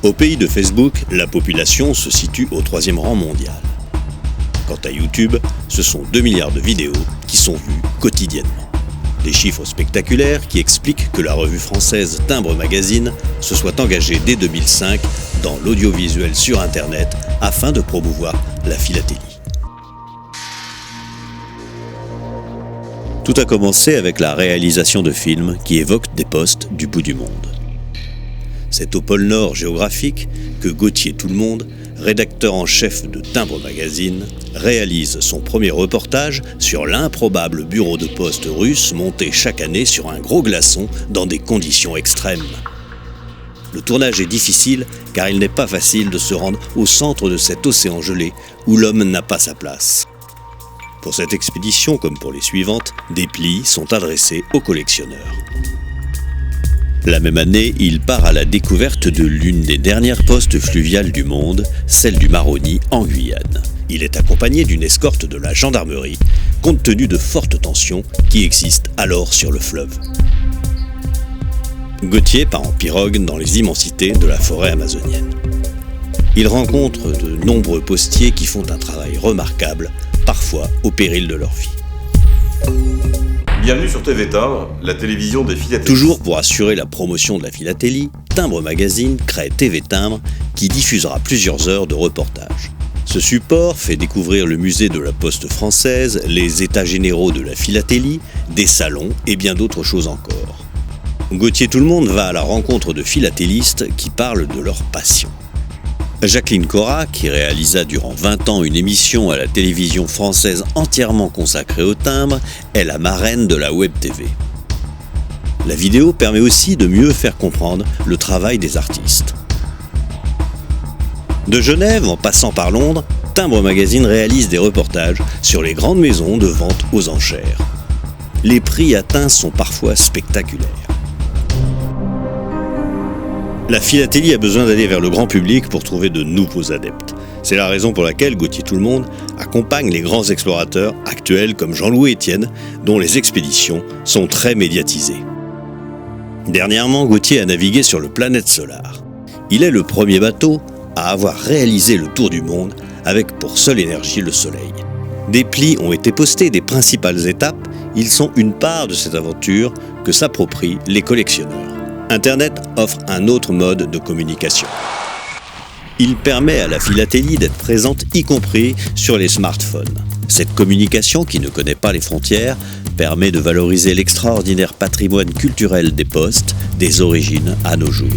Au pays de Facebook, la population se situe au 3e rang mondial. Quant à YouTube, ce sont 2 milliards de vidéos qui sont vues quotidiennement. Des chiffres spectaculaires qui expliquent que la revue française Timbre Magazine se soit engagée dès 2005 dans l'audiovisuel sur Internet afin de promouvoir la philatélie. Tout a commencé avec la réalisation de films qui évoquent des postes du bout du monde. C'est au pôle Nord géographique que Gauthier Tout-le-Monde, rédacteur en chef de Timbre Magazine, réalise son premier reportage sur l'improbable bureau de poste russe monté chaque année sur un gros glaçon dans des conditions extrêmes. Le tournage est difficile car il n'est pas facile de se rendre au centre de cet océan gelé où l'homme n'a pas sa place. Pour cette expédition, comme pour les suivantes, des plis sont adressés aux collectionneurs. La même année, il part à la découverte de l'une des dernières postes fluviales du monde, celle du Maroni en Guyane. Il est accompagné d'une escorte de la gendarmerie, compte tenu de fortes tensions qui existent alors sur le fleuve. Gauthier part en pirogue dans les immensités de la forêt amazonienne. Il rencontre de nombreux postiers qui font un travail remarquable, parfois au péril de leur vie. Bienvenue sur TV Timbre, la télévision des philatélistes. Toujours pour assurer la promotion de la philatélie, Timbre Magazine crée TV Timbre qui diffusera plusieurs heures de reportages. Ce support fait découvrir le musée de la Poste française, les états généraux de la philatélie, des salons et bien d'autres choses encore. Gauthier Tout-le-Monde va à la rencontre de philatélistes qui parlent de leur passion. Jacqueline Cora, qui réalisa durant 20 ans une émission à la télévision française entièrement consacrée au timbre, est la marraine de la Web TV. La vidéo permet aussi de mieux faire comprendre le travail des artistes. De Genève, en passant par Londres, Timbre Magazine réalise des reportages sur les grandes maisons de vente aux enchères. Les prix atteints sont parfois spectaculaires. La philatélie a besoin d'aller vers le grand public pour trouver de nouveaux adeptes. C'est la raison pour laquelle Gauthier Tout-le-Monde accompagne les grands explorateurs actuels comme Jean-Louis Etienne, dont les expéditions sont très médiatisées. Dernièrement, Gauthier a navigué sur le Planète Solar. Il est le premier bateau à avoir réalisé le tour du monde avec pour seule énergie le soleil. Des plis ont été postés des principales étapes. Ils sont une part de cette aventure que s'approprient les collectionneurs. Internet offre un autre mode de communication. Il permet à la philatélie d'être présente y compris sur les smartphones. Cette communication, qui ne connaît pas les frontières, permet de valoriser l'extraordinaire patrimoine culturel des postes, des origines à nos jours.